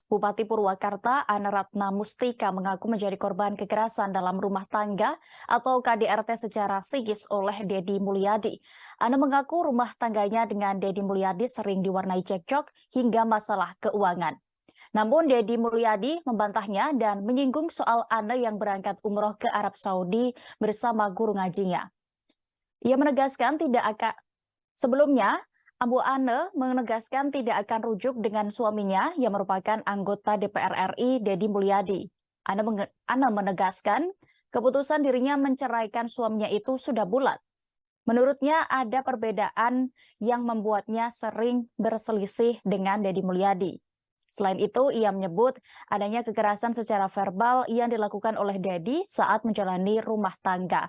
Bupati Purwakarta Ana Ratna Mustika mengaku menjadi korban kekerasan dalam rumah tangga atau KDRT secara psikis oleh Dedi Mulyadi. Ana mengaku rumah tangganya dengan Dedi Mulyadi sering diwarnai cekcok hingga masalah keuangan. Namun Dedi Mulyadi membantahnya dan menyinggung soal Ana yang berangkat umroh ke Arab Saudi bersama guru ngajinya. Ia menegaskan tidak akan Sebelumnya, Ambu Ane menegaskan tidak akan rujuk dengan suaminya yang merupakan anggota DPR RI, Dedi Mulyadi. Ane menegaskan keputusan dirinya menceraikan suaminya itu sudah bulat. Menurutnya ada perbedaan yang membuatnya sering berselisih dengan Dedi Mulyadi. Selain itu, ia menyebut adanya kekerasan secara verbal yang dilakukan oleh Dedi saat menjalani rumah tangga.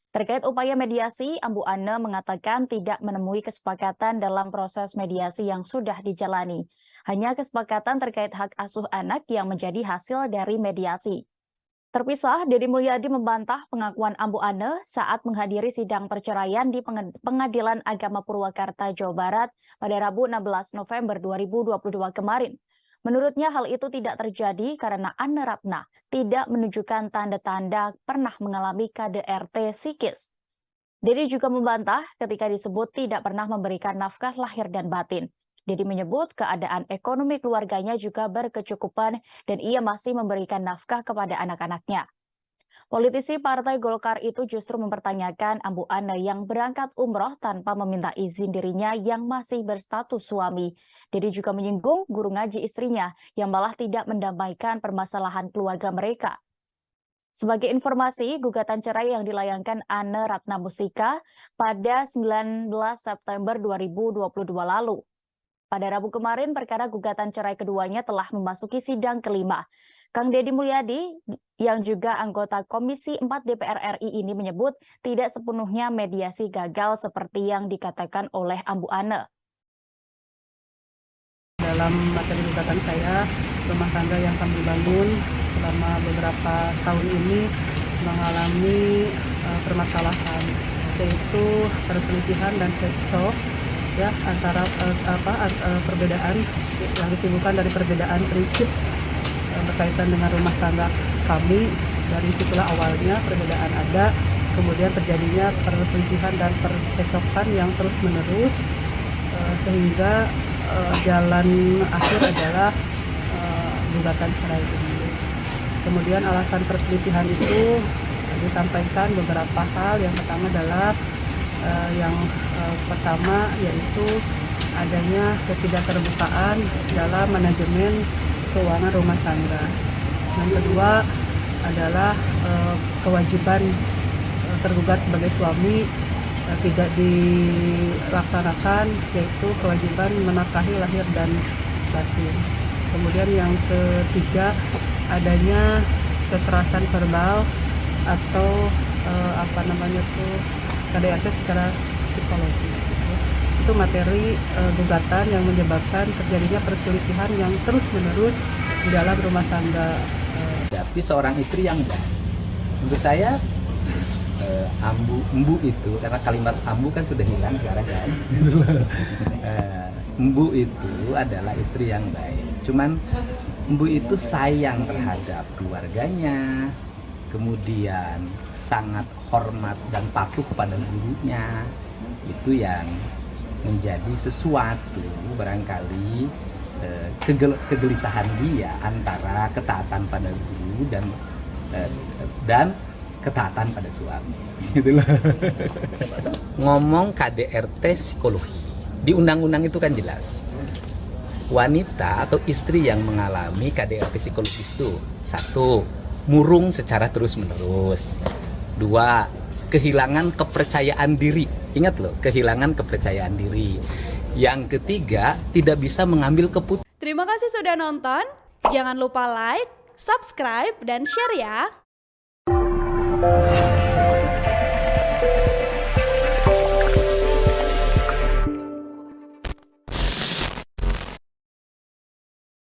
Terkait upaya mediasi, Ambu Ane mengatakan tidak menemui kesepakatan dalam proses mediasi yang sudah dijalani. Hanya kesepakatan terkait hak asuh anak yang menjadi hasil dari mediasi. Terpisah, Dedi Mulyadi membantah pengakuan Ambu Ane saat menghadiri sidang perceraian di Pengadilan Agama Purwakarta, Jawa Barat pada Rabu 16 November 2022 kemarin. Menurutnya hal itu tidak terjadi karena Ana Ratna tidak menunjukkan tanda-tanda pernah mengalami KDRT psikis. Dedi juga membantah ketika disebut tidak pernah memberikan nafkah lahir dan batin. Dedi menyebut keadaan ekonomi keluarganya juga berkecukupan dan ia masih memberikan nafkah kepada anak-anaknya. Politisi Partai Golkar itu justru mempertanyakan Ambu Ane yang berangkat umroh tanpa meminta izin dirinya yang masih berstatus suami. Dedi juga menyinggung guru ngaji istrinya yang malah tidak mendamaikan permasalahan keluarga mereka. Sebagai informasi, gugatan cerai yang dilayangkan Ana Ratna Mustika pada 19 September 2022 lalu. Pada Rabu kemarin, perkara gugatan cerai keduanya telah memasuki sidang kelima. Kang Dedi Mulyadi yang juga anggota Komisi 4 DPR RI ini menyebut tidak sepenuhnya mediasi gagal seperti yang dikatakan oleh Ambu Ane. Dalam materi gugatan saya, rumah tangga yang kami bangun selama beberapa tahun ini mengalami permasalahan, yaitu perselisihan dan cekcok ya antara perbedaan yang ditimbulkan dari perbedaan prinsip berkaitan dengan rumah tangga kami. Dari situlah awalnya perbedaan ada, kemudian terjadinya perselisihan dan percecokan yang terus menerus sehingga jalan akhir adalah gugatan cerai ini. Kemudian alasan perselisihan itu disampaikan beberapa hal. Yang pertama adalah pertama yaitu adanya ketidakterbukaan dalam manajemen keuangan rumah tangga. Yang kedua adalah kewajiban tergugat sebagai suami tidak dilaksanakan, yaitu kewajiban menafkahi lahir dan batin. Kemudian yang ketiga adanya kekerasan verbal atau KDRT secara psikologis. Itu materi gugatan yang menyebabkan terjadinya perselisihan yang terus-menerus di dalam rumah tangga. Tapi seorang istri yang baik, menurut saya embu itu, karena kalimat ambu kan sudah hilang sekarang kan. Embu itu adalah istri yang baik. Cuman embu itu sayang terhadap keluarganya, kemudian sangat hormat dan patuh pada gurunya. Itu yang menjadi sesuatu barangkali kegelisahan dia antara ketaatan pada guru dan ketaatan pada suami. Gitu loh. Ngomong KDRT psikologi di undang-undang itu kan jelas. Wanita atau istri yang mengalami KDRT psikologis itu, 1, murung secara terus-menerus. 2, kehilangan kepercayaan diri. Ingat loh, kehilangan kepercayaan diri. Yang ketiga, tidak bisa mengambil keputusan. Terima kasih sudah nonton. Jangan lupa like, subscribe, dan share ya.